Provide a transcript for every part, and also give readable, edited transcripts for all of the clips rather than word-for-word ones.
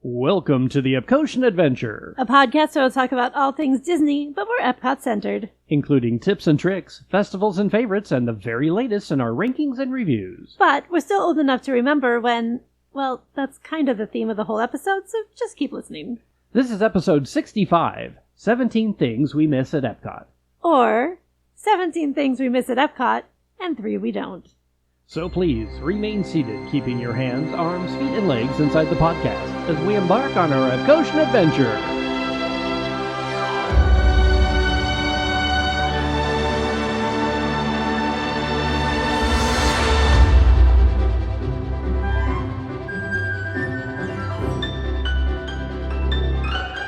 Welcome to the Epcotian Adventure, a podcast where we'll talk about all things Disney, but we're Epcot-centered. including tips and tricks, festivals and favorites, and the very latest in our rankings and reviews. But we're still old enough to remember when, well, that's kind of the theme of the whole episode, so just keep listening. This is episode 65, 17 Things We Miss at Epcot. Or 17 Things We Miss at Epcot, and 3 we don't. So please, remain seated, keeping your hands, arms, feet, and legs inside the podcast as we embark on our Epcotian adventure.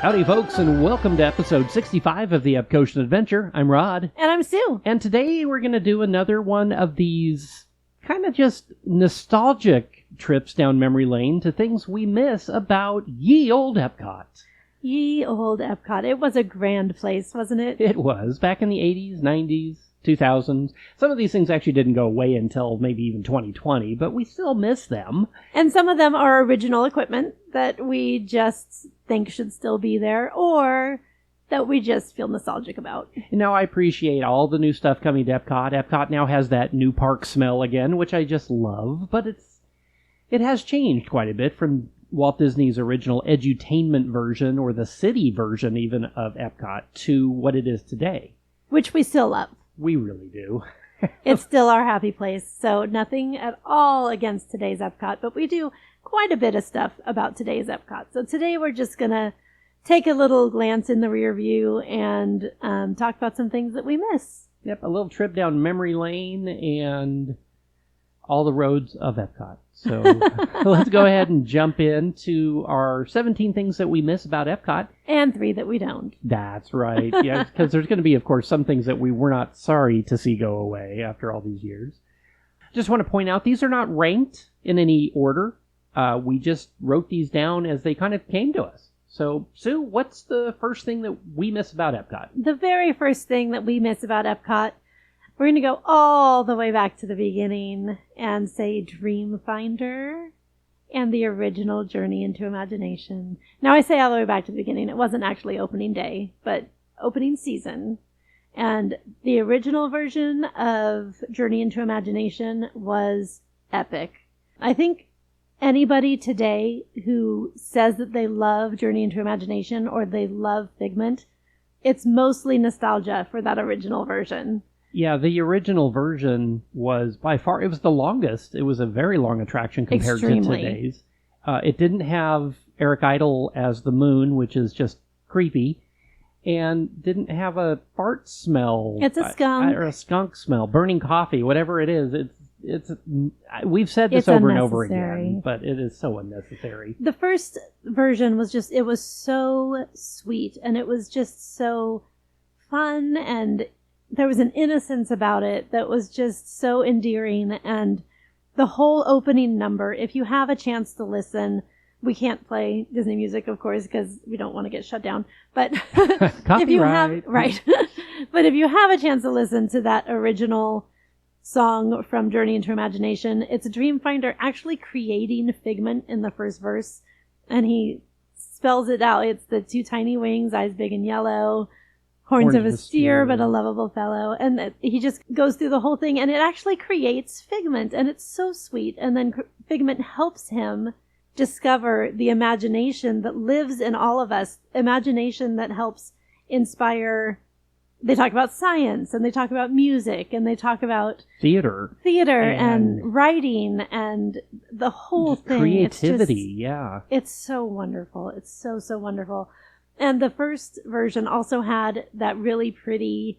Howdy, folks, and welcome to episode 65 of the Epcotian Adventure. I'm Rod. And I'm Sue. And today we're going to do another one of these kind of just nostalgic trips down memory lane to things we miss about ye old Epcot. Ye old Epcot. It was a grand place, wasn't it? It was. Back in the 80s, 90s, 2000s. Some of these things actually didn't go away until maybe even 2020, but we still miss them. And some of them are original equipment that we just think should still be there, or that we just feel nostalgic about. You know, I appreciate all the new stuff coming to Epcot. Epcot now has that new park smell again, which I just love, but it has changed quite a bit from Walt Disney's original edutainment version, or the city version even, of Epcot, to what it is today. Which we still love. We really do. It's still our happy place, so nothing at all against today's Epcot, but we do quite a bit of stuff about today's Epcot. So today we're just going to take a little glance in the rear view and talk about some things that we miss. Yep, a little trip down memory lane and all the roads of Epcot. So let's go ahead and jump into our 17 things that we miss about Epcot. And 3 that we don't. That's right. Yeah, because there's going to be, of course, some things that we were not sorry to see go away after all these years. Just want to point out, these are not ranked in any order. We just wrote these down as they kind of came to us. So, Sue, what's the first thing that we miss about Epcot? The very first thing that we miss about Epcot, we're going to go all the way back to the beginning and say Dreamfinder and the original Journey into Imagination. Now, I say all the way back to the beginning. It wasn't actually opening day, but opening season. And the original version of Journey into Imagination was epic. I think anybody today who says that they love Journey into Imagination or they love Figment, it's mostly nostalgia for that original version. Yeah, the original version was by far, it was the longest. It was a very long attraction compared to today's. It didn't have Eric Idle as the moon, which is just creepy, and didn't have a fart smell. It's a skunk. Or a skunk smell, burning coffee, whatever it is. We've said this over and over again, but it is so unnecessary. The first version was just, it was so sweet, and it was just so fun, and there was an innocence about it that was just so endearing. And the whole opening number, if you have a chance to listen, we can't play Disney music, of course, because we don't want to get shut down. But if you have, right. But if you have a chance to listen to that original song from Journey into Imagination, it's Dreamfinder actually creating Figment in the first verse, and he spells it out. It's the 2 tiny wings, eyes big and yellow, horns of a steer, but a lovable fellow. And he just goes through the whole thing, and it actually creates Figment, and it's so sweet. And then Figment helps him discover the imagination that lives in all of us, imagination that helps inspire. They talk about science, and they talk about music, and they talk about theater and writing, and the whole thing. Creativity, yeah. It's so wonderful. It's so, so wonderful. And the first version also had that really pretty,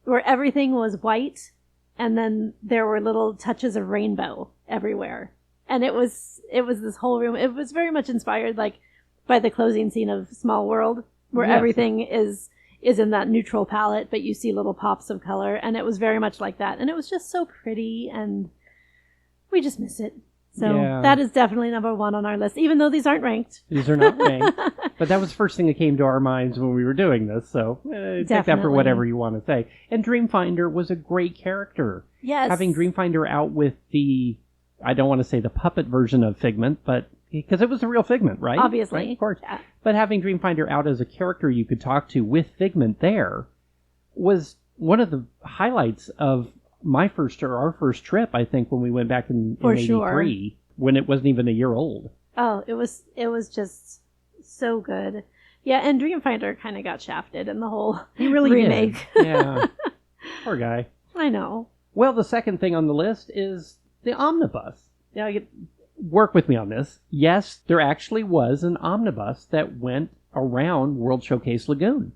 where everything was white, and then there were little touches of rainbow everywhere. And it was this whole room. It was very much inspired, like, by the closing scene of Small World, where everything is in that neutral palette, but you see little pops of color, and it was very much like that. And it was just so pretty, and we just miss it. So that is definitely number 1 on our list, even though these aren't ranked. These are not ranked. But that was the first thing that came to our minds when we were doing this. So take that for whatever you want to say. And Dreamfinder was a great character. Yes. Having Dreamfinder out with the, I don't want to say the puppet version of Figment, but Because it was a real Figment, right? Obviously. Right, of course. Yeah. But having Dreamfinder out as a character you could talk to with Figment there was one of the highlights of our first trip, I think, when we went back in For 83, sure. when it wasn't even a year old. Oh, it was just so good. Yeah, and Dreamfinder kind of got shafted in the whole He really remake. did. Yeah. Poor guy. I know. Well, the second thing on the list is the omnibus. Now, work with me on this. Yes, there actually was an omnibus that went around World Showcase Lagoon.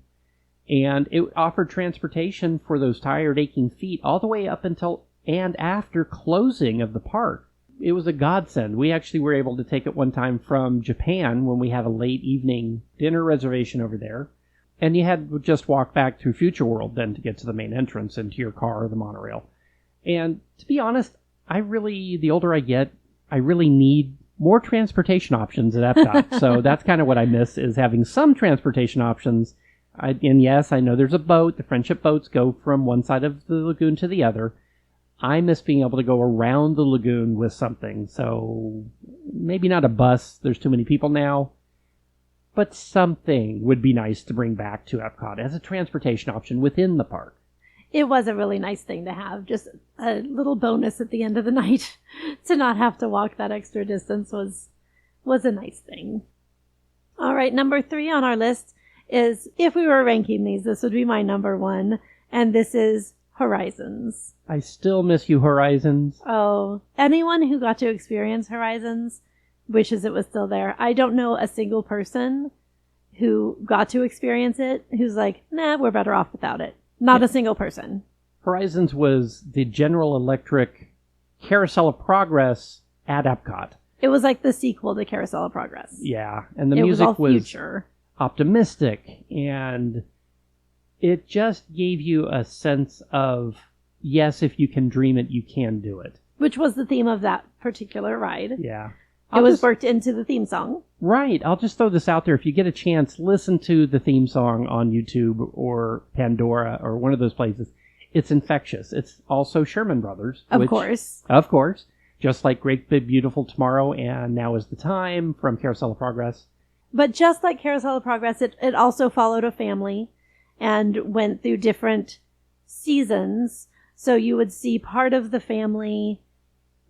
And it offered transportation for those tired, aching feet all the way up until and after closing of the park. It was a godsend. We actually were able to take it one time from Japan when we had a late evening dinner reservation over there. And you had to just walk back through Future World then to get to the main entrance and to your car or the monorail. And to be honest, the older I get, I really need more transportation options at Epcot. So that's kind of what I miss, is having some transportation options. And yes, I know there's a boat. The friendship boats go from one side of the lagoon to the other. I miss being able to go around the lagoon with something. So maybe not a bus. There's too many people now. But something would be nice to bring back to Epcot as a transportation option within the park. It was a really nice thing to have. Just a little bonus at the end of the night to not have to walk that extra distance was a nice thing. All right, number 3 on our list is, if we were ranking these, this would be my number 1, and this is Horizons. I still miss you, Horizons. Oh, anyone who got to experience Horizons wishes it was still there. I don't know a single person who got to experience it who's like, nah, we're better off without it. Not a single person. Horizons was the General Electric Carousel of Progress at Epcot. It was like the sequel to Carousel of Progress. Yeah, and the It music was all future. Optimistic, and it just gave you a sense of, yes, if you can dream it, you can do it. Which was the theme of that particular ride. Yeah. It was worked into the theme song. Right. I'll just throw this out there. If you get a chance, listen to the theme song on YouTube or Pandora or one of those places. It's infectious. It's also Sherman Brothers. Of course. Of course. Just like Great Big Beautiful Tomorrow and Now is the Time from Carousel of Progress. But just like Carousel of Progress, it also followed a family and went through different seasons. So you would see part of the family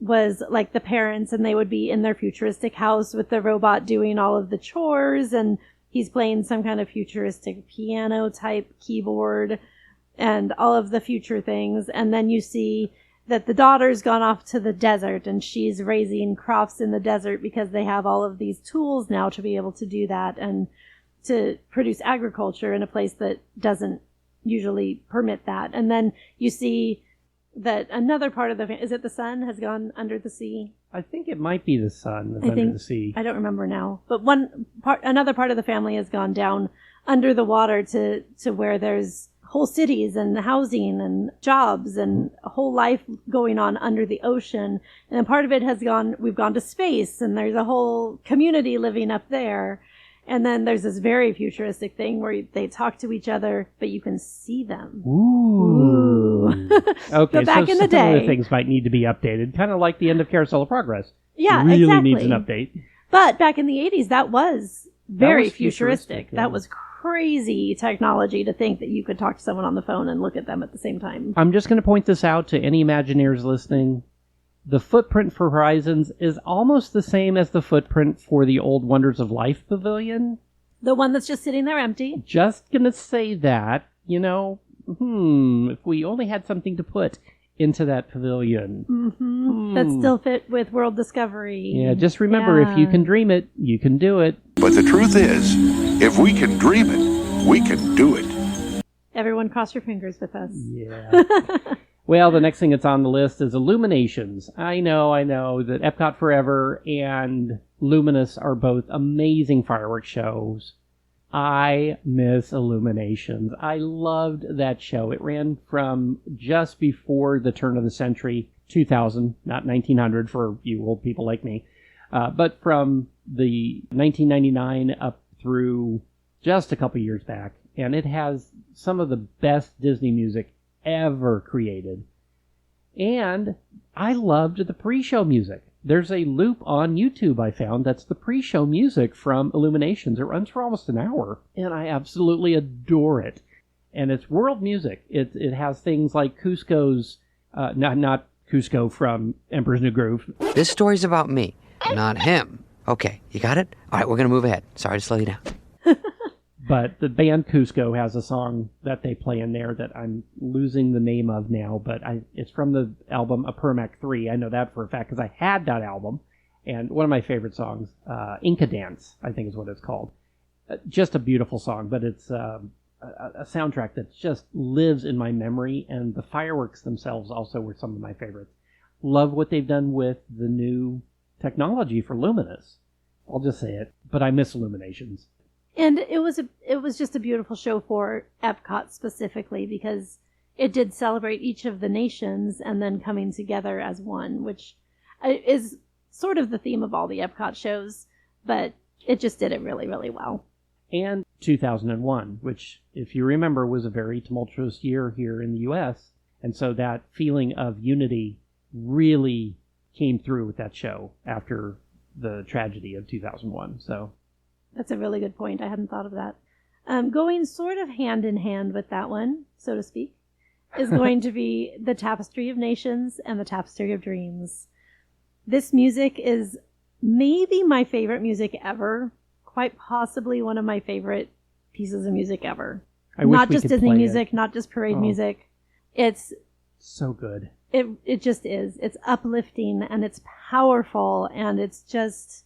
was like the parents, and they would be in their futuristic house with the robot doing all of the chores, and he's playing some kind of futuristic piano type keyboard and all of the future things. And then you see that the daughter's gone off to the desert and she's raising crops in the desert because they have all of these tools now to be able to do that and to produce agriculture in a place that doesn't usually permit that. And then you see that another part of is it the sun has gone under the sea? I think it might be the sun that's under the sea. I don't remember now. But another part of the family has gone down under the water to where there's whole cities and housing and jobs and a whole life going on under the ocean. And then part of it we've gone to space, and there's a whole community living up there. And then there's this very futuristic thing where they talk to each other, but you can see them. Ooh. Okay, so back in the day, other things might need to be updated, kind of like the end of Carousel of Progress. Yeah, really exactly. needs an update. But back in the 80s, that was very futuristic. Yeah. That was crazy technology to think that you could talk to someone on the phone and look at them at the same time. I'm just going to point this out to any Imagineers listening. The footprint for Horizons is almost the same as the footprint for the old Wonders of Life Pavilion. The one that's just sitting there empty. Just going to say that, if we only had something to put into that pavilion. Mm-hmm. That still fit with World Discovery. Yeah, just remember, if you can dream it, you can do it. But the truth is, if we can dream it, we can do it. Everyone cross your fingers with us. Yeah. Well, the next thing that's on the list is Illuminations. I know that Epcot Forever and Luminous are both amazing fireworks shows. I miss Illuminations. I loved that show. It ran from just before the turn of the century, 2000, not 1900 for you old people like me, but from the 1999 up through just a couple years back. And it has some of the best Disney music ever created. And I loved the pre-show music. There's a loop on YouTube I found that's the pre-show music from Illuminations. It runs for almost an hour, and I absolutely adore it. And it's world music. It has things like Cusco's, not Cusco from Emperor's New Groove. This story's about me, not him. Okay, you got it? All right, we're going to move ahead. Sorry to slow you down. But the band Cusco has a song that they play in there that I'm losing the name of now, but it's from the album A Permac 3. I know that for a fact because I had that album. And one of my favorite songs, Inca Dance, I think is what it's called. Just a beautiful song, but it's a soundtrack that just lives in my memory, and the fireworks themselves also were some of my favorites. Love what they've done with the new technology for Luminous. I'll just say it, but I miss Illuminations. And it was just a beautiful show for Epcot specifically because it did celebrate each of the nations and then coming together as one, which is sort of the theme of all the Epcot shows, but it just did it really, really well. And 2001, which, if you remember, was a very tumultuous year here in the U.S., and so that feeling of unity really came through with that show after the tragedy of 2001, so... That's a really good point. I hadn't thought of that. Going sort of hand in hand with that one, so to speak, is going to be the Tapestry of Nations and the Tapestry of Dreams. This music is maybe my favorite music ever, quite possibly one of my favorite pieces of music ever. Not just Disney music, not just parade music. It's so good. It just is. It's uplifting and it's powerful and it's just...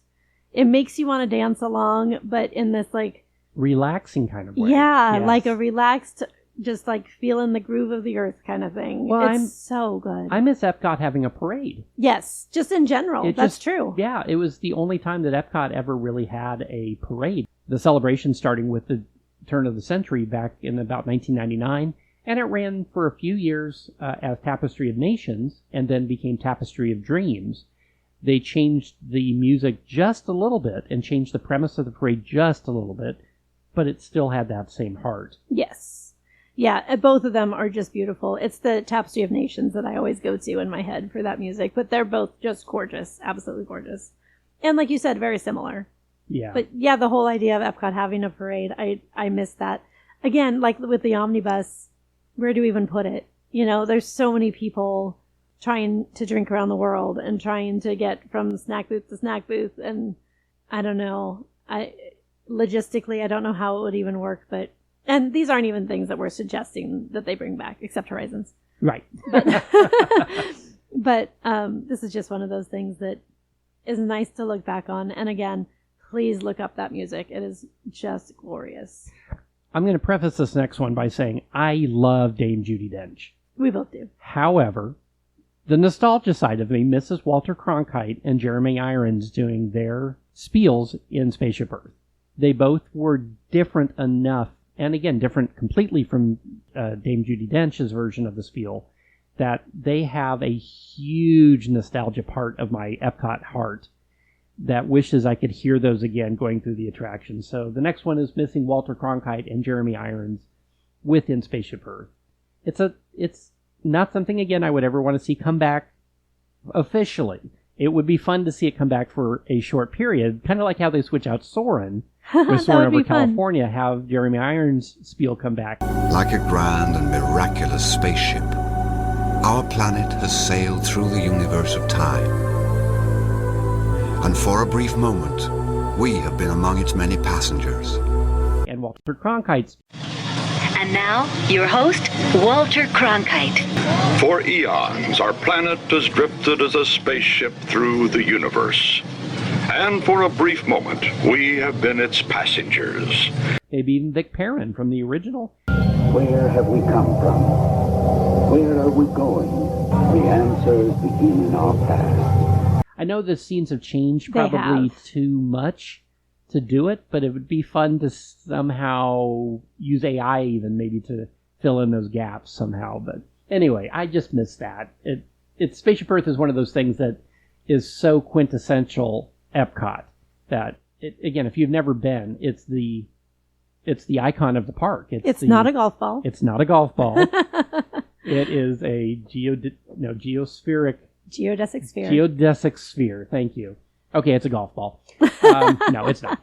It makes you want to dance along, but in this, like... relaxing kind of way. Yeah, yes. Like a relaxed, just like feeling the groove of the earth kind of thing. Well, it's so good. I miss Epcot having a parade. Yes, just in general. That's true. Yeah, it was the only time that Epcot ever really had a parade. The celebration starting with the turn of the century back in about 1999, and it ran for a few years as Tapestry of Nations, and then became Tapestry of Dreams. They changed the music just a little bit and changed the premise of the parade just a little bit, but it still had that same heart. Yes. Yeah, both of them are just beautiful. It's the Tapestry of Nations that I always go to in my head for that music, but they're both just gorgeous, absolutely gorgeous. And like you said, very similar. Yeah. But yeah, the whole idea of Epcot having a parade, I miss that. Again, like with the omnibus, where do we even put it? You know, there's so many people trying to drink around the world and trying to get from snack booth to snack booth. And I don't know, logistically, I don't know how it would even work, and these aren't even things that we're suggesting that they bring back, except Horizons. Right. But this is just one of those things that is nice to look back on. And again, please look up that music. It is just glorious. I'm going to preface this next one by saying I love Dame Judi Dench. We both do. However, the nostalgia side of me misses Walter Cronkite and Jeremy Irons doing their spiels in Spaceship Earth. They both were different enough, and again, different completely from Dame Judi Dench's version of the spiel, that they have a huge nostalgia part of my Epcot heart that wishes I could hear those again going through the attractions. So the next one is missing Walter Cronkite and Jeremy Irons within Spaceship Earth. It's not something, again, I would ever want to see come back officially. It would be fun to see it come back for a short period, kind of like how they switch out Soarin' with Soarin' over California, have Jeremy Irons' spiel come back. Like a grand and miraculous spaceship, our planet has sailed through the universe of time. And for a brief moment, we have been among its many passengers. And Walter Cronkite's. And now, your host, Walter Cronkite. For eons, our planet has drifted as a spaceship through the universe. And for a brief moment, we have been its passengers. Maybe even Vic Perrin from the original. Where have we come from? Where are we going? The answers begin in our past. I know the scenes have changed probably too much to do it, but it would be fun to somehow use AI even maybe to fill in those gaps somehow. But anyway, I just miss that. Spaceship Earth is one of those things that is so quintessential Epcot that, again, if you've never been, it's the icon of the park. It's not a golf ball. It's not a golf ball. It is a geospheric Geodesic sphere. Geodesic sphere. Thank you. Okay, it's a golf ball. No, it's not.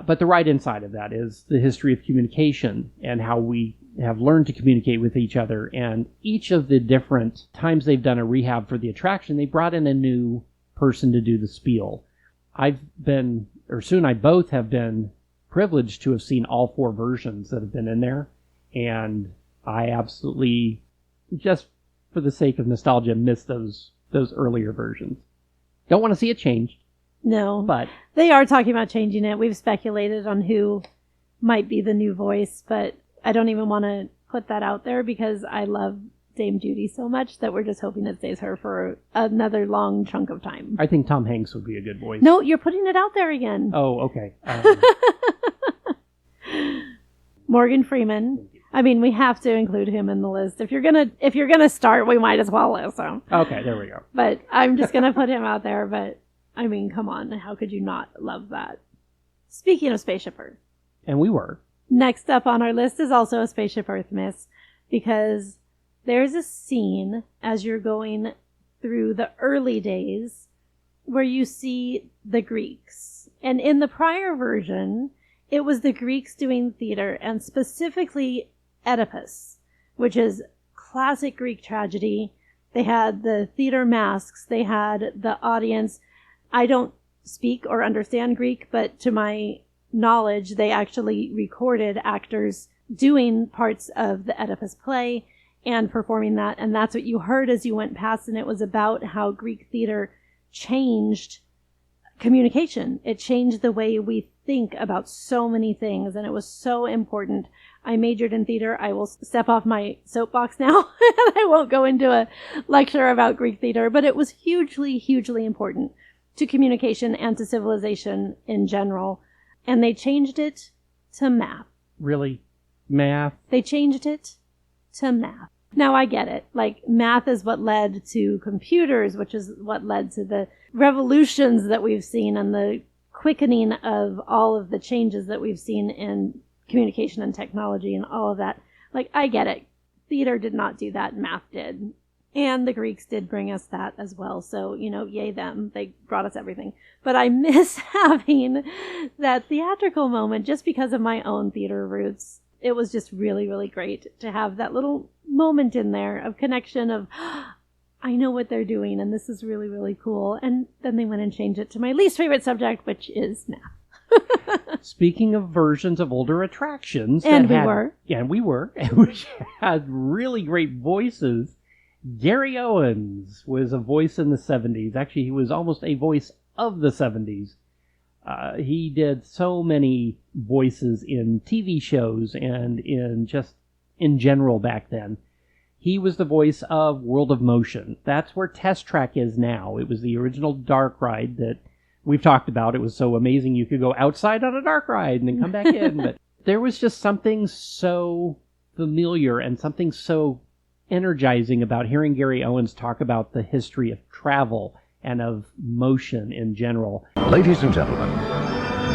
But the right inside of that is the history of communication and how we have learned to communicate with each other. And each of the different times they've done a rehab for the attraction, they brought in a new person to do the spiel. Sue and I both have been privileged to have seen all 4 versions that have been in there. And I absolutely, just for the sake of nostalgia, miss those earlier versions. Don't want to see it changed. No. But they are talking about changing it. We've speculated on who might be the new voice, but I don't even want to put that out there because I love Dame Judy so much that we're just hoping it stays her for another long chunk of time. I think Tom Hanks would be a good voice. No, you're putting it out there again. Oh, okay. Morgan Freeman. I mean, we have to include him in the list. If you're gonna start, we might as well listen. Okay, there we go. But I'm just gonna put him out there. But I mean, come on, how could you not love that? Speaking of Spaceship Earth, and we were. Next up on our list is also a Spaceship Earth miss, because there's a scene as you're going through the early days where you see the Greeks. And in the prior version, it was the Greeks doing theater, and specifically Oedipus, which is classic Greek tragedy. They had the theater masks, they had the audience. I don't speak or understand Greek, but to my knowledge, they actually recorded actors doing parts of the Oedipus play and performing that. And that's what you heard as you went past. And it was about how Greek theater changed communication. It changed the way we think about so many things. And it was so important. I majored in theater. I will step off my soapbox now and I won't go into a lecture about Greek theater, but it was hugely, hugely important to communication and to civilization in general. And they changed it to math. Really? Math? They changed it to math. Now I get it. Like, math is what led to computers, which is what led to the revolutions that we've seen and the quickening of all of the changes that we've seen in communication and technology and all of that. Like, I get it. Theater did not do that. Math did. And the Greeks did bring us that as well. So, yay them. They brought us everything. But I miss having that theatrical moment just because of my own theater roots. It was just really, really great to have that little moment in there of connection of, I know what they're doing and this is really, really cool. And then they went and changed it to my least favorite subject, which is math. Speaking of versions of older attractions. And we were. Which had really great voices. Gary Owens was a voice in the 70s. Actually, he was almost a voice of the 70s. He did so many voices in TV shows and in general back then. He was the voice of World of Motion. That's where Test Track is now. It was the original dark ride that we've talked about. It was so amazing you could go outside on a dark ride and then come back in. But there was just something so familiar and something so energizing about hearing Gary Owens talk about the history of travel and of motion in general. Ladies and gentlemen,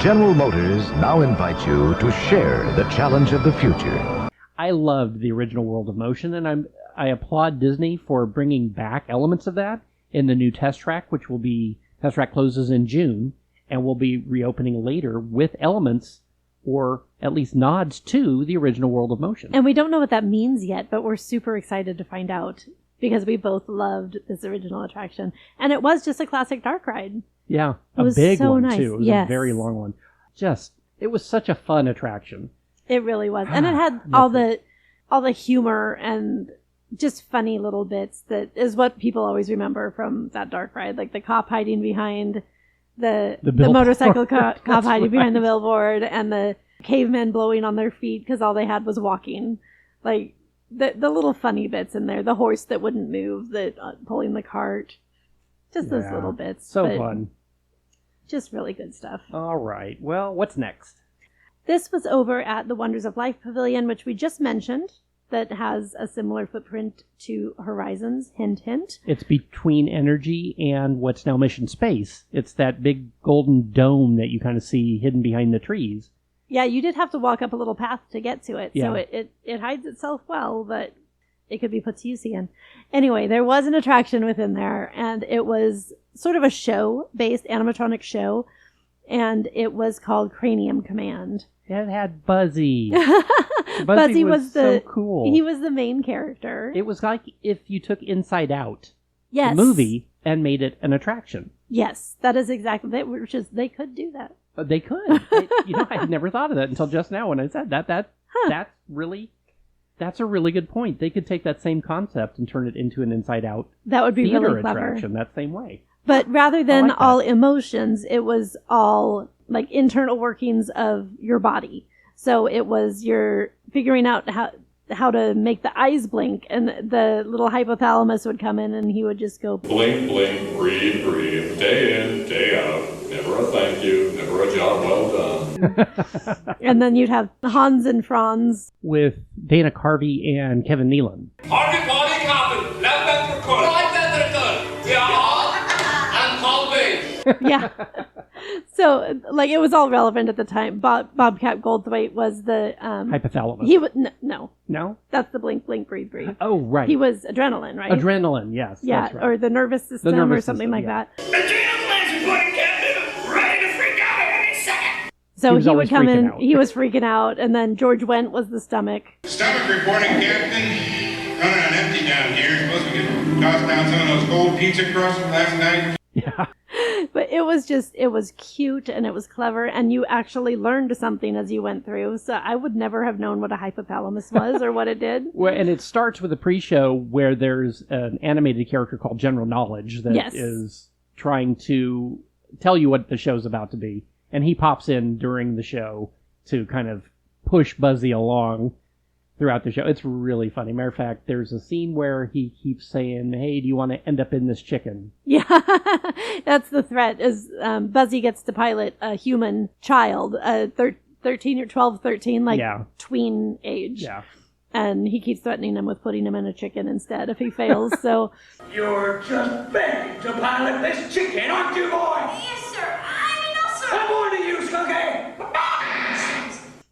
General Motors now invites you to share the challenge of the future. I loved the original World of Motion, and I applaud Disney for bringing back elements of that in the new Test Track, Test Track closes in June, and will be reopening later with elements or at least nods to the original World of Motion. And we don't know what that means yet, but we're super excited to find out because we both loved this original attraction. And it was just a classic dark ride. Yeah, a big so one, nice. too. It was a very long one. It was such a fun attraction. It really was. And it had all the humor and just funny little bits that is what people always remember from that dark ride. Like the cop hiding behind the motorcycle cop hiding behind the billboard, and the cavemen blowing on their feet because all they had was walking. Like the little funny bits in there. The horse that wouldn't move, pulling the cart. Just those little bits. So fun. Just really good stuff. All right. Well, what's next? This was over at the Wonders of Life Pavilion, which we just mentioned, that has a similar footprint to Horizons. Hint, hint. It's between Energy and what's now Mission Space. It's that big golden dome that you kind of see hidden behind the trees. Yeah, you did have to walk up a little path to get to it, Yeah. so it hides itself well, but it could be put to use again. Anyway, there was an attraction within there, and it was sort of a show-based animatronic show, and it was called Cranium Command. It had Buzzy. Buzzy was so cool. He was the main character. It was like if you took Inside Out, yes, the movie, and made it an attraction. Yes, that is exactly it. Which is, they could do that. They could. I had never thought of that until just now when I said that. That's a really good point. They could take that same concept and turn it into an Inside Out. That would be theater really clever. attraction that same way. But rather than like all emotions, it was all like internal workings of your body. So it was you're figuring out how to make the eyes blink, and the little hypothalamus would come in and he would just go blink, blink, breathe, breathe, day in, day out, never a thank you, never a job well done. And then you'd have Hans and Franz with Dana Carvey and Kevin Nealon. Harvey Polly Coppin, left back for court. Right back for we are all and Colby. Yeah. So, like, it was all relevant at the time. Bobcat Goldthwait was the hypothalamus. He was no. That's the blink, blink, breathe, breathe. Oh, right. He was adrenaline, right? Adrenaline, yes. Yeah, that's right. or the nervous system or something like that. Adrenaline's reporting, Captain. Ready to freak out any second. So he would come in. He was freaking out, and then George Wendt was the stomach. Stomach reporting, Captain. Running on empty down here. Supposed to get tossed down some of those cold pizza crusts from last night. Yeah. But it was cute and it was clever, and you actually learned something as you went through. So I would never have known what a hypothalamus was or what it did. Well, and it starts with a pre-show where there's an animated character called General Knowledge that is trying to tell you what the show's about to be. And he pops in during the show to kind of push Buzzy along throughout the show. It's really funny. Matter of fact, there's a scene where he keeps saying, hey, do you want to end up in this chicken? Yeah, that's the threat, is Buzzy gets to pilot a human child, 13 or 12, 13, tween age. Yeah. And he keeps threatening him with putting him in a chicken instead if he fails, so... You're just begging to pilot this chicken, aren't you, boy? Yes, sir. I know, sir. I'm more to you, Snooky.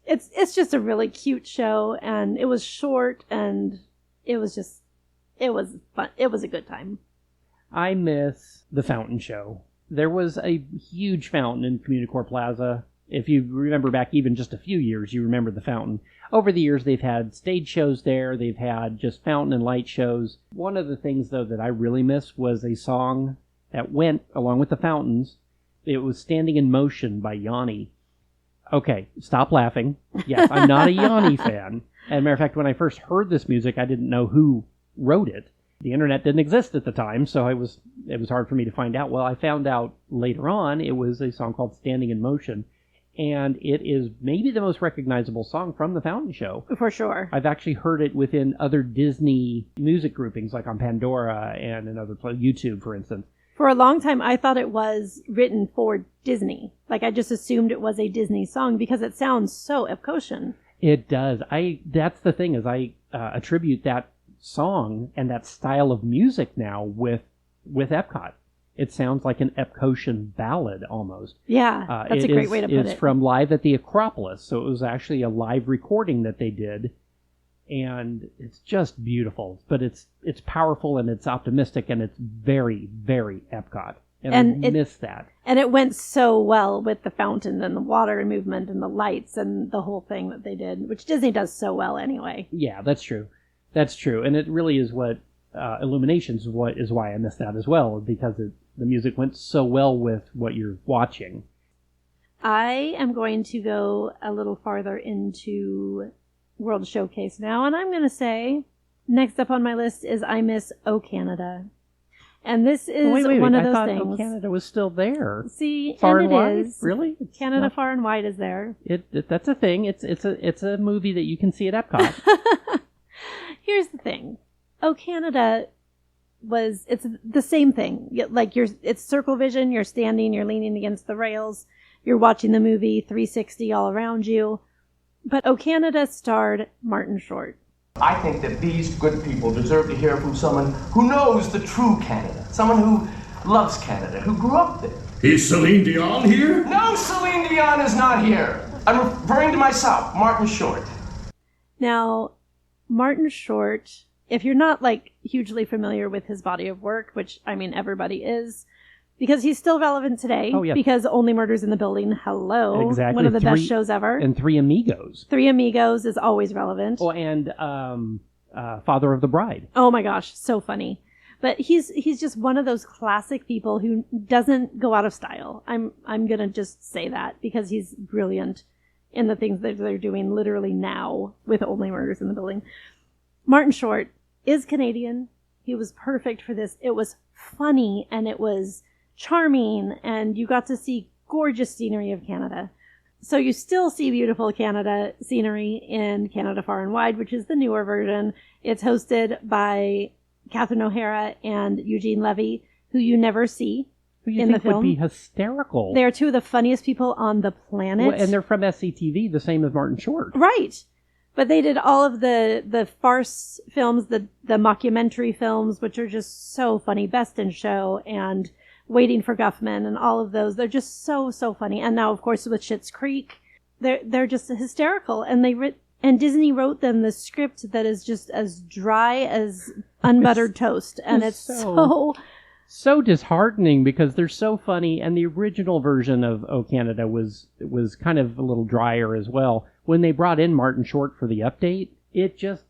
It's just a really cute show, and it was short, and it was fun. It was a good time. I miss the fountain show. There was a huge fountain in Communicore Plaza. If you remember back even just a few years, you remember the fountain. Over the years, they've had stage shows there. They've had just fountain and light shows. One of the things, though, that I really miss was a song that went along with the fountains. It was Standing in Motion by Yanni. Okay, stop laughing. Yes, I'm not a Yanni fan. As a matter of fact, when I first heard this music, I didn't know who wrote it. The internet didn't exist at the time, so it was hard for me to find out. Well, I found out later on it was a song called Standing in Motion, and it is maybe the most recognizable song from the Fountain Show. For sure. I've actually heard it within other Disney music groupings, like on Pandora and in other places, YouTube, for instance. For a long time, I thought it was written for Disney. Like, I just assumed it was a Disney song because it sounds so Epcotian. It does. That's the thing, is I attribute that song and that style of music now with Epcot. It sounds like an Epcotian ballad almost. Yeah, that's a great way to put it. It's from Live at the Acropolis, so it was actually a live recording that they did. And it's just beautiful, but it's powerful and it's optimistic and it's very, very Epcot. And I miss that. And it went so well with the fountain and the water movement and the lights and the whole thing that they did, which Disney does so well anyway. Yeah, that's true. That's true. And it really is what Illuminations is why I miss that as well, because the music went so well with what you're watching. I am going to go a little farther into World Showcase now, and I'm going to say next up on my list is I miss O Canada. And this is one of those things. I thought Canada was still there. See, Far and and it Wide? is. Really? Canada Far and Wide is there. That's a thing. It's a movie that you can see at Epcot. Here's the thing. Oh, Canada it's the same thing. Like it's circle vision. You're standing. You're leaning against the rails. You're watching the movie 360 all around you. But O Canada starred Martin Short. I think that these good people deserve to hear from someone who knows the true Canada. Someone who loves Canada, who grew up there. Is Celine Dion here? No, Celine Dion is not here. I'm referring to myself, Martin Short. Now, Martin Short if you're not like hugely familiar with his body of work, which I mean everybody is, because he's still relevant today. Oh, yeah. Because Only Murders in the Building, hello, Exactly. one of the best shows ever. And Three Amigos. Three Amigos is always relevant. Oh, and Father of the Bride. Oh my gosh, so funny. But he's just one of those classic people who doesn't go out of style. I'm gonna just say that because he's brilliant in the things that they're doing literally now with Only Murders in the Building. Martin Short is Canadian. He was perfect for this. It was funny and it was charming, and you got to see gorgeous scenery of Canada. So you still see beautiful Canada scenery in Canada Far and Wide, which is the newer version. It's hosted by Catherine O'Hara and Eugene Levy, who you never see in the film. Would be hysterical. They're two of the funniest people on the planet. Well, and they're from SCTV, the same as Martin Short. Right. But they did all of the farce films, the mockumentary films, which are just so funny. Best in Show and Waiting for Guffman and all of those. They're just so funny. And now, of course, with Schitt's Creek, they're just hysterical. And Disney wrote them the script that is just as dry as unbuttered toast. And it's so disheartening because they're so funny. And the original version of O Canada was kind of a little drier as well. When they brought in Martin Short for the update, it just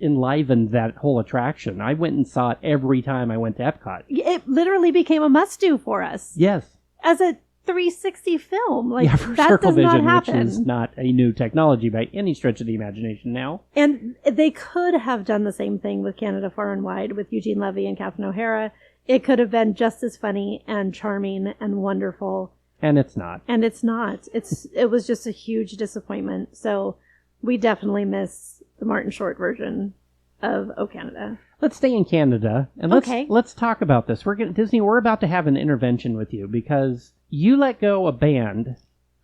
enlivened that whole attraction. I went and saw it every time I went to Epcot. It literally became a must-do for us. Yes. As a 360 film. Like, yeah, for that Circle does not Vision, happen. which is not a new technology by any stretch of the imagination now. And they could have done the same thing with Canada Far and Wide with Eugene Levy and Catherine O'Hara. It could have been just as funny and charming and wonderful. And it's not. And it's not. It was just a huge disappointment. So we definitely miss the Martin Short version of O Canada. Let's stay in Canada and let's talk about this. Disney, we're about to have an intervention with you because you let go a band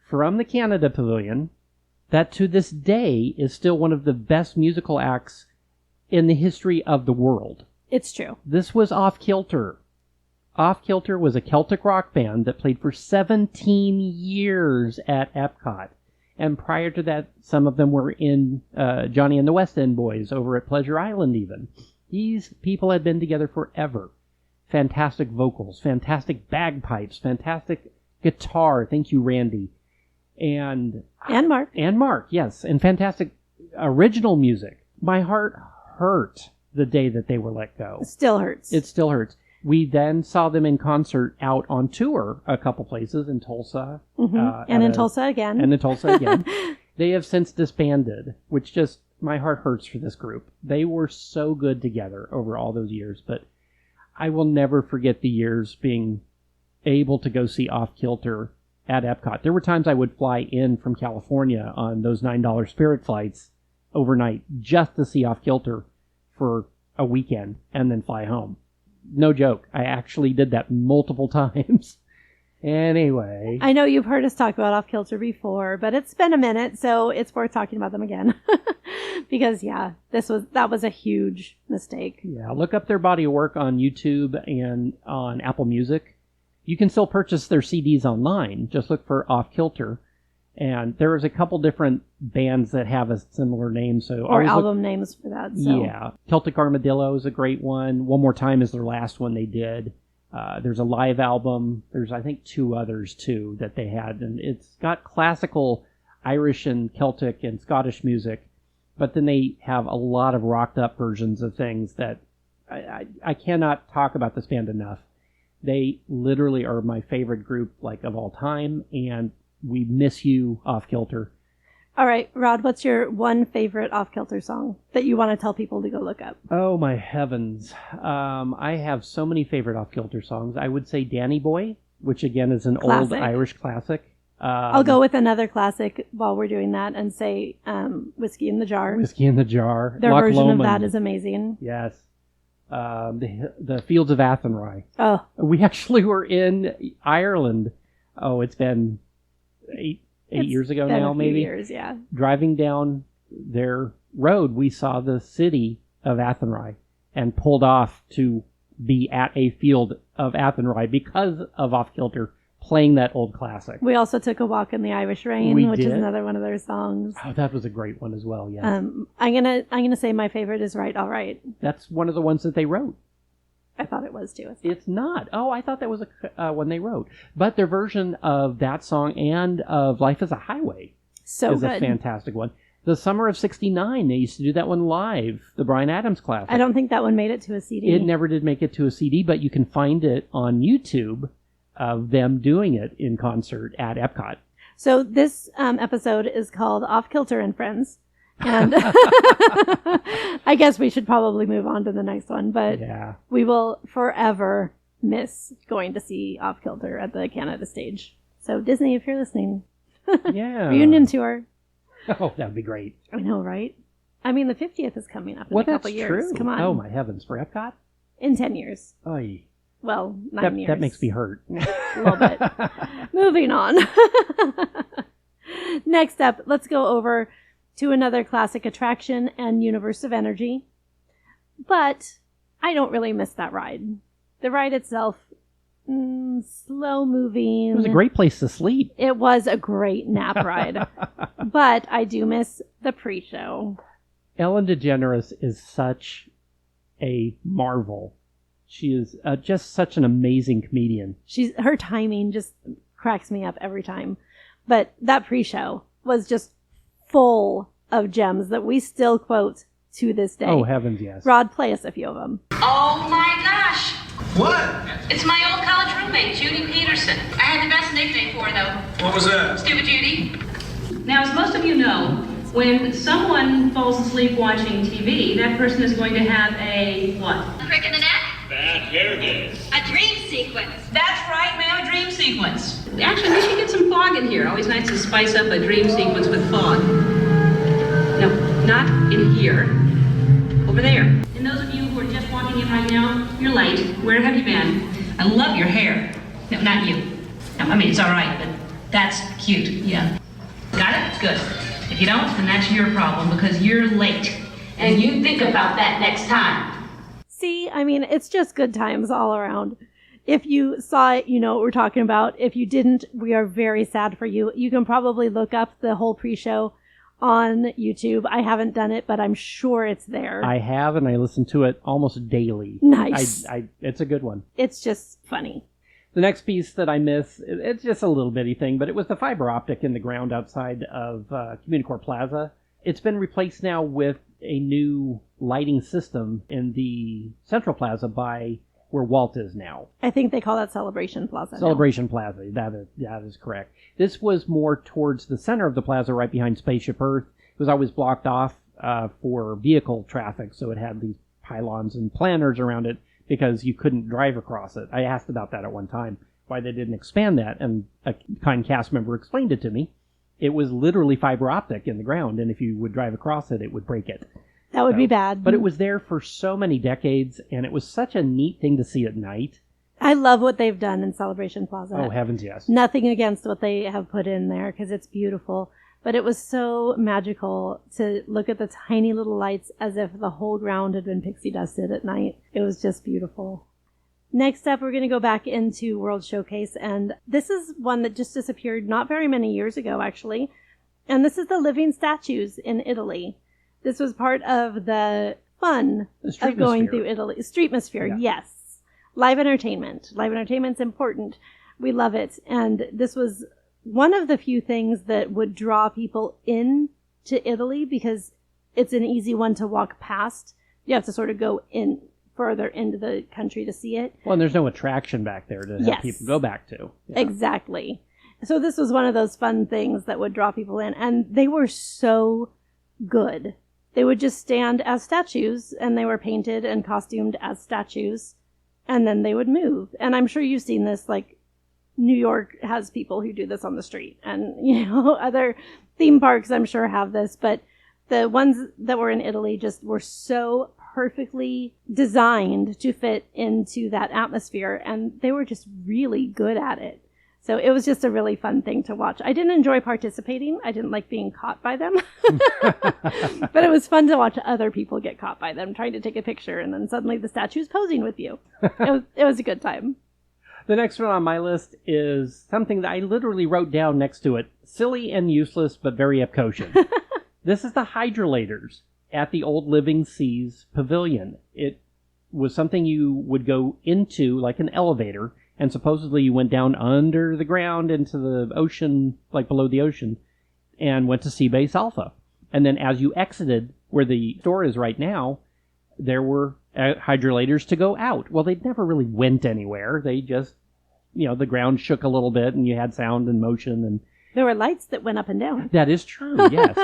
from the Canada Pavilion that to this day is still one of the best musical acts in the history of the world. It's true. This was Off Kilter. Off Kilter was a Celtic rock band that played for 17 years at Epcot. And prior to that, some of them were in Johnny and the West End Boys over at Pleasure Island even. These people had been together forever. Fantastic vocals, fantastic bagpipes, fantastic guitar. Thank you, Randy. And Mark. And Mark, yes. And fantastic original music. My heart hurt the day that they were let go. It still hurts. It still hurts. We then saw them in concert out on tour a couple places in Tulsa. Mm-hmm. And in Tulsa again. And in Tulsa again. They have since disbanded, which just, my heart hurts for this group. They were so good together over all those years, but I will never forget the years being able to go see Off Kilter at Epcot. There were times I would fly in from California on those $9 Spirit flights overnight just to see Off Kilter for a weekend and then fly home. No joke. I actually did that multiple times. Anyway. I know you've heard us talk about Off Kilter before, but it's been a minute, so it's worth talking about them again. Because, yeah, that was a huge mistake. Yeah, look up their body of work on YouTube and on Apple Music. You can still purchase their CDs online. Just look for Off Kilter. And there's a couple different bands that have a similar name. Or album names for that. So. Yeah. Celtic Armadillo is a great one. One More Time is their last one they did. There's a live album. There's, I think, 2 others, too, that they had. And it's got classical Irish and Celtic and Scottish music. But then they have a lot of rocked up versions of things that I cannot talk about this band enough. They literally are my favorite group, of all time. And we miss you, Off Kilter. All right, Rod, what's your one favorite Off Kilter song that you want to tell people to go look up? Oh, my heavens. I have so many favorite Off Kilter songs. I would say Danny Boy, which again is an old Irish classic. I'll go with another classic while we're doing that and say Whiskey in the Jar. Whiskey in the Jar. Their Loch version Lomond. of that is amazing. Yes. The Fields of Athenry. Oh. We actually were in Ireland. Oh, it's been eight years ago now, maybe. Years, yeah. Driving down their road, we saw the city of Athenry and pulled off to be at a field of Athenry because of Off Kilter playing that old classic. We also took a walk in the Irish Rain, which is another one of their songs. Oh, that was a great one as well. Yeah. I'm gonna say my favorite is Right, All Right. That's one of the ones that they wrote. I thought it was too. It's not. Oh, I thought that was a one they wrote. But their version of that song and of Life is a Highway is good. a fantastic one. The summer of '69, they used to do that one live, the Bryan Adams classic. I don't think that one made it to a CD. It never did make it to a CD, but you can find it on YouTube of them doing it in concert at Epcot. So this episode is called Off Kilter and Friends. And I guess we should probably move on to the next one, but we will forever miss going to see Off Kilter at the Canada stage. So Disney, if you're listening, reunion tour. Oh, that'd be great. I know, right? I mean, the 50th is coming up in a couple years. True. Come on. Oh, my heavens. For Epcot? In 10 years. Oy. Well, 9 years. That makes me hurt. A little bit. Moving on. Next up, let's go over to another classic attraction and Universe of Energy. But I don't really miss that ride. The ride itself, slow moving. It was a great place to sleep. It was a great nap ride. But I do miss the pre-show. Ellen DeGeneres is such a marvel. She is just such an amazing comedian. Her timing just cracks me up every time. But that pre-show was just full of gems that we still quote to this day. Oh, heavens, yes. Rod, play us a few of them. Oh my gosh! What? It's my old college roommate, Judy Peterson. I had the best nickname for her, though. What was that? Stupid Judy. Now, as most of you know, when someone falls asleep watching TV, that person is going to have a what? A crick in the neck? Bad hair day. A dream sequence. That's right, ma'am, a dream sequence. Actually, we should get some fog in here. Always nice to spice up a dream sequence with fog. No, not in here. Over there. And those of you who are just walking in right now, you're late. Where have you been? I love your hair. No, not you. No, I mean, it's all right, but that's cute. Yeah. Got it? Good. If you don't, then that's your problem because you're late. And you think about that next time. See, I mean, it's just good times all around. If you saw it, you know what we're talking about. If you didn't, we are very sad for you. You can probably look up the whole pre-show on YouTube. I haven't done it, but I'm sure it's there. I have, and I listen to it almost daily. Nice. It's a good one. It's just funny. The next piece that I miss, it's just a little bitty thing, but it was the fiber optic in the ground outside of Communicore Plaza. It's been replaced now with a new lighting system in the Central Plaza by where Walt is now. I think they call that Celebration Plaza. Celebration Plaza. That is correct. This was more towards the center of the plaza, right behind Spaceship Earth. It was always blocked off for vehicle traffic, so it had these pylons and planters around it because you couldn't drive across it. I asked about that at one time, why they didn't expand that, and a kind cast member explained it to me. It was literally fiber optic in the ground, and if you would drive across it, it would break it. That would be bad. But it was there for so many decades, and it was such a neat thing to see at night. I love what they've done in Celebration Plaza. Oh, heavens, yes. Nothing against what they have put in there, because it's beautiful. But it was so magical to look at the tiny little lights as if the whole ground had been pixie dusted at night. It was just beautiful. Next up, we're going to go back into World Showcase, and this is one that just disappeared not very many years ago, actually. And this is the living statues in Italy. This was part of the fun of going through Italy. Streetmosphere, yes. Live entertainment. Live entertainment's important. We love it. And this was one of the few things that would draw people in to Italy because it's an easy one to walk past. You have to sort of go in further into the country to see it. Well, and there's no attraction back there to have people go back to. Yeah. Exactly. So this was one of those fun things that would draw people in. And they were so good. They would just stand as statues, and they were painted and costumed as statues, and then they would move. And I'm sure you've seen this, like, New York has people who do this on the street, and, you know, other theme parks I'm sure have this, but the ones that were in Italy just were so perfectly designed to fit into that atmosphere, and they were just really good at it. So it was just a really fun thing to watch. I didn't enjoy participating. I didn't like being caught by them. But it was fun to watch other people get caught by them, trying to take a picture, and then suddenly the statue's posing with you. It was a good time. The next one on my list is something that I literally wrote down next to it. Silly and useless, but very Epcotian. This is the hydrolators at the old Living Seas Pavilion. It was something you would go into like an elevator, and supposedly you went down under the ground into the ocean, like below the ocean, and went to Sea Base Alpha. And then as you exited where the store is right now, there were hydrolators to go out. Well, they never really went anywhere. They just, the ground shook a little bit and you had sound and motion. And there were lights that went up and down. That is true, yes.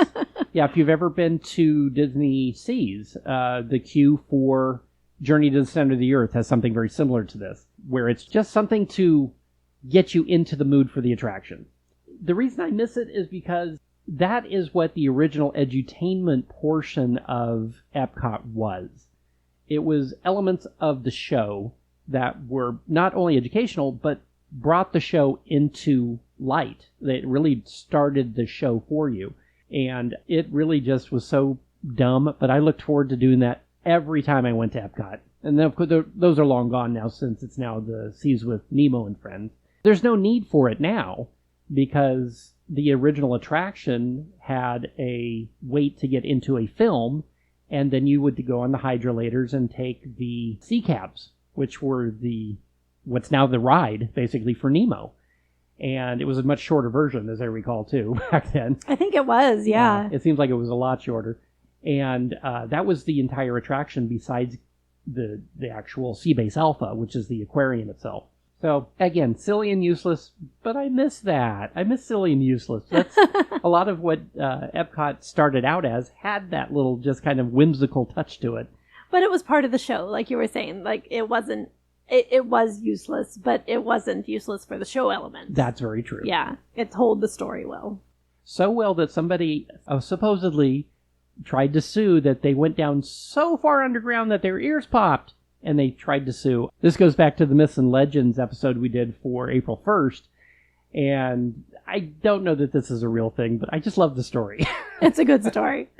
Yeah, if you've ever been to Disney Seas, the queue for Journey to the Center of the Earth has something very similar to this, where it's just something to get you into the mood for the attraction. The reason I miss it is because that is what the original edutainment portion of Epcot was. It was elements of the show that were not only educational, but brought the show into light. That really started the show for you. And it really just was so dumb, but I looked forward to doing that every time I went to Epcot. And then, of course, those are long gone now, since it's now the Seas with Nemo and Friends. There's no need for it now, because the original attraction had a wait to get into a film, and then you would go on the hydrolators and take the sea cabs, which were what's now the ride, basically, for Nemo. And it was a much shorter version, as I recall, too, back then. I think it was, yeah. It seems like it was a lot shorter. And that was the entire attraction besides the actual Sea Base Alpha, which is the aquarium itself. So, again, silly and useless, but I miss that. I miss silly and useless. That's a lot of what Epcot started out as, had that little just kind of whimsical touch to it. But it was part of the show, like you were saying. Like, it wasn't... It was useless, but it wasn't useless for the show element. That's very true. Yeah, it told the story well. So well that somebody supposedly tried to sue that they went down so far underground that their ears popped, and they tried to sue. This goes back to the Myths and Legends episode we did for April 1st, and I don't know that this is a real thing, but I just love the story. It's a good story.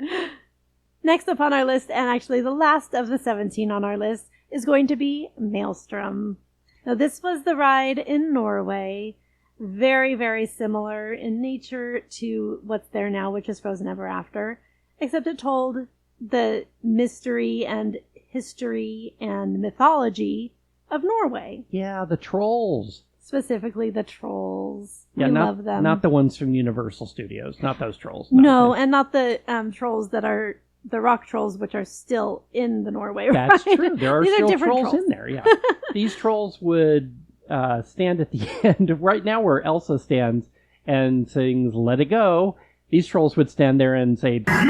Next up on our list, and actually the last of the 17 on our list, is going to be Maelstrom. Now, this was the ride in Norway. Very, very similar in nature to what's there now, which is Frozen Ever After. Except it told the mystery and history and mythology of Norway. Yeah, the trolls. Specifically the trolls. Yeah, I love them. Not the ones from Universal Studios. Not those trolls. No, and not the trolls that are the rock trolls, which are still in the Norway ride. That's true. There are still trolls in there, yeah. These trolls would stand at the end, right now where Elsa stands and sings Let It Go. These trolls would stand there and say, "You disappear!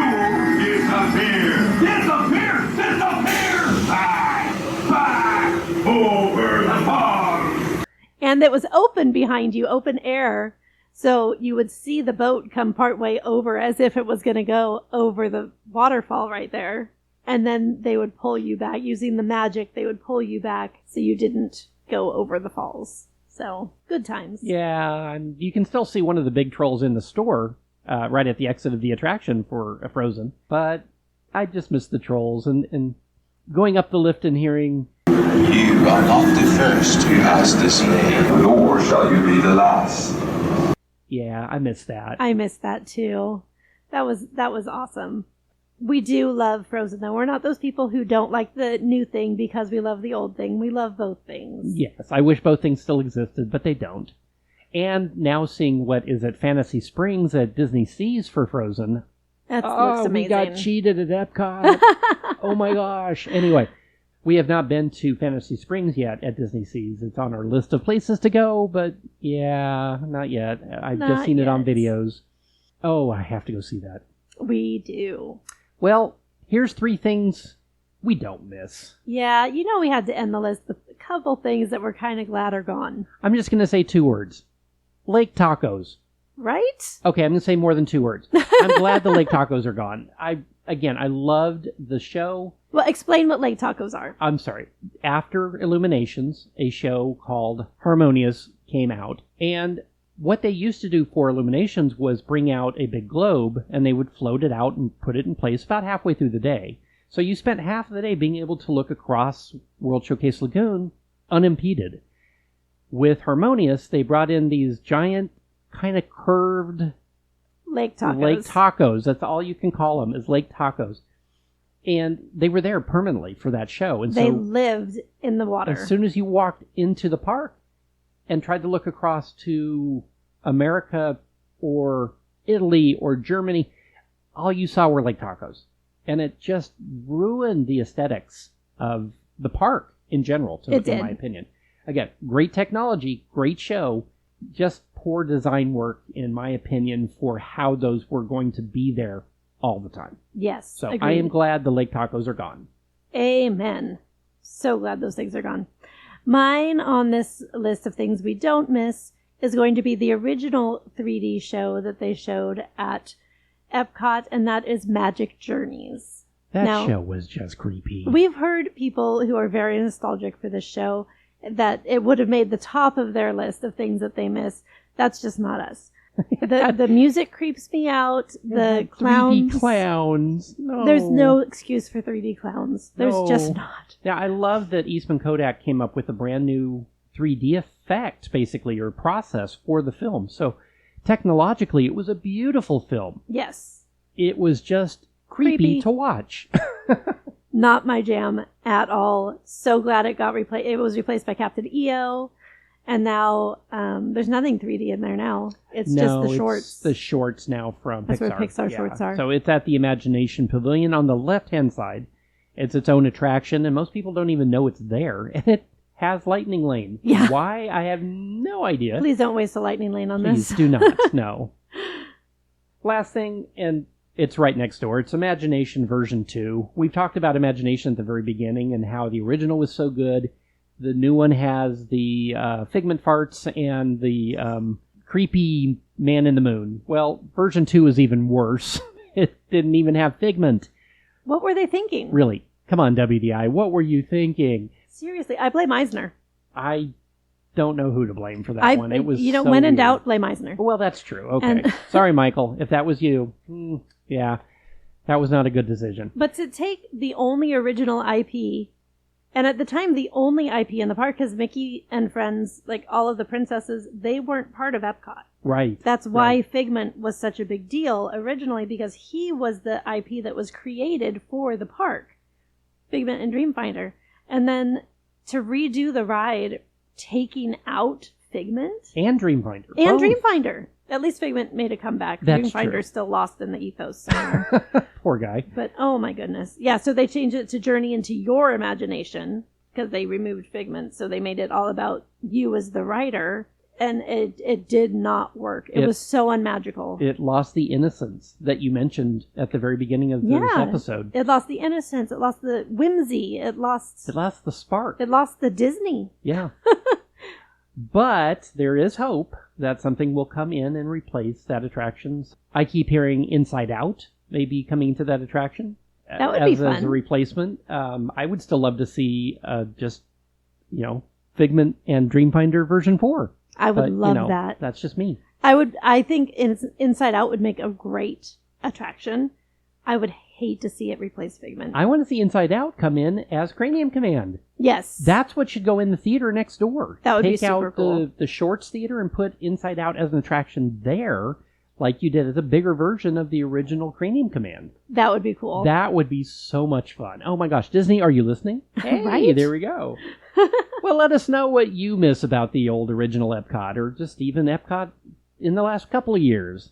Disappear! Disappear! Back! Over the pond!" And it was open behind you, open air. So you would see the boat come partway over as if it was going to go over the waterfall right there. And then they would pull you back. Using the magic, they would pull you back so you didn't go over the falls. So, good times. Yeah, and you can still see one of the big trolls in the store right at the exit of the attraction for Frozen. But I just miss the trolls. And going up the lift and hearing, "You are not the first to ask this name, nor shall you be the last." Yeah, I miss that. I miss that too. That was awesome. We do love Frozen, though. We're not those people who don't like the new thing because we love the old thing. We love both things. Yes, I wish both things still existed, but they don't. And now seeing what is at Fantasy Springs at Disney Seas for Frozen. That looks amazing. We got cheated at Epcot. Oh my gosh. Anyway, we have not been to Fantasy Springs yet at Disney Seas. It's on our list of places to go, but yeah, not yet. I've just seen it on videos. Oh, I have to go see that. We do. Well, here's 3 things we don't miss. Yeah, we had to end the list with a couple things that we're kind of glad are gone. I'm just going to say 2 words. Lake tacos. Right? Okay, I'm going to say more than 2 words. I'm glad the lake tacos are gone. I loved the show. Well, explain what lake tacos are. I'm sorry. After Illuminations, a show called Harmonious came out. And what they used to do for Illuminations was bring out a big globe, and they would float it out and put it in place about halfway through the day. So you spent half of the day being able to look across World Showcase Lagoon unimpeded. with Harmonious, they brought in these giant, kind of curved lake tacos. Lake tacos. That's all you can call them, is lake tacos. And they were there permanently for that show. And they so lived in the water. As soon as you walked into the park and tried to look across to America or Italy or Germany, all you saw were lake tacos. And it just ruined the aesthetics of the park in general, in my opinion. Again, great technology, great show, just poor design work, in my opinion, for how those were going to be there all the time. Yes, so agreed. I am glad the lake tacos are gone. Amen. So glad those things are gone. Mine on this list of things we don't miss is going to be the original 3D show that they showed at Epcot, and that is Magic Journeys. That show was just creepy. We've heard people who are very nostalgic for this show that it would have made the top of their list of things that they miss. That's just not us. The music creeps me out. The clowns. 3D clowns. No. There's no excuse for 3D clowns. There's just not. Yeah, I love that Eastman Kodak came up with a brand new 3D effect, basically, or process for the film. So technologically, it was a beautiful film. Yes. It was just creepy to watch. Not my jam at all. So glad it got replaced. It was replaced by Captain EO. And now there's nothing 3D in there now. It's just the shorts. It's the shorts now from That's Pixar. where Pixar shorts are. So it's at the Imagination Pavilion on the left-hand side. It's its own attraction, and most people don't even know it's there. And it has Lightning Lane. Yeah. Why? I have no idea. Please don't waste a Lightning Lane on Please this. do not. No. Last thing, and it's right next door. It's Imagination version 2. We've talked about Imagination at the very beginning and how the original was so good. The new one has the Figment farts and the creepy man in the moon. Well, version 2 is even worse. It didn't even have Figment. What were they thinking? Really? Come on, WDI. What were you thinking? Seriously, I blame Eisner. I don't know who to blame for that one. It was so when in weird. doubt, blame Eisner. Well, that's true. Okay. And Sorry, Michael. If that was you, yeah, that was not a good decision. But to take the only original IP, and at the time the only IP in the park, because Mickey and friends, like all of the princesses, they weren't part of Epcot. Right. That's why Figment was such a big deal originally, because he was the IP that was created for the park. Figment and Dreamfinder. And then to redo the ride, taking out Figment and Dreamfinder. And both. Dreamfinder. At least Figment made a comeback. That's Dreamfinder's true. still lost in the ethos somewhere. Poor guy. But oh my goodness. Yeah, so they changed it to Journey into Your Imagination because they removed Figment. So they made it all about you as the writer. And it did not work. It was so unmagical. It lost the innocence that you mentioned at the very beginning of this episode. It lost the innocence. It lost the whimsy. It lost the spark. It lost the Disney. Yeah. But there is hope that something will come in and replace that attraction. I keep hearing Inside Out maybe coming to that attraction. That would be fun. As a replacement. I would still love to see Figment and Dreamfinder version 4. I would love that. That's just me. I think Inside Out would make a great attraction. I would hate to see it replace Figment. I want to see Inside Out come in as Cranium Command. Yes. That's what should go in the theater next door. That would be Take super out cool. the Shorts Theater and put Inside Out as an attraction there, like you did as a bigger version of the original Cranium Command. That would be cool. That would be so much fun. Oh my gosh, Disney, are you listening? Hey, Right? There we go. Well, let us know what you miss about the old original Epcot, or just even Epcot in the last couple of years.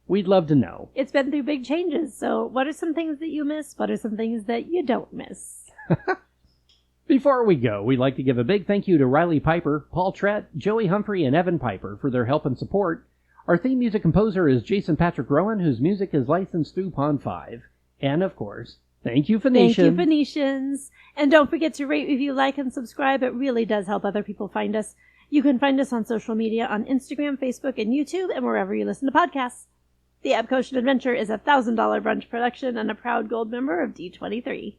We'd love to know. It's been through big changes, so what are some things that you miss? What are some things that you don't miss? Before we go, we'd like to give a big thank you to Riley Piper, Paul Trett, Joey Humphrey, and Evan Piper for their help and support. Our theme music composer is Jason Patrick Rowan, whose music is licensed through Pond 5. And, of course, thank you, Phoenician. Thank you, Phoenicians. And don't forget to rate, review, like, and subscribe. It really does help other people find us. You can find us on social media on Instagram, Facebook, and YouTube, and wherever you listen to podcasts. The Epcotian Adventure is a $1,000 brunch production and a proud gold member of D23.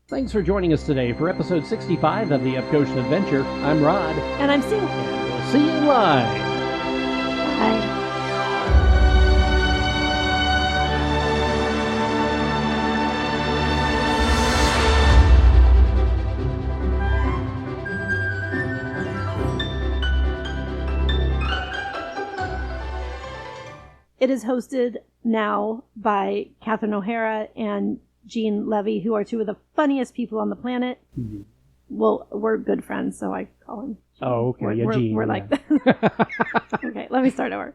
Thanks for joining us today for episode 65 of the Epcotian Adventure. I'm Rod. And I'm Sue. And we'll see you live. Bye. It is hosted now by Catherine O'Hara and Jean Levy, who are two of the funniest people on the planet. Mm-hmm. Well, we're good friends, so I call him. Oh, okay. We're Jean. like that. Okay, let me start over.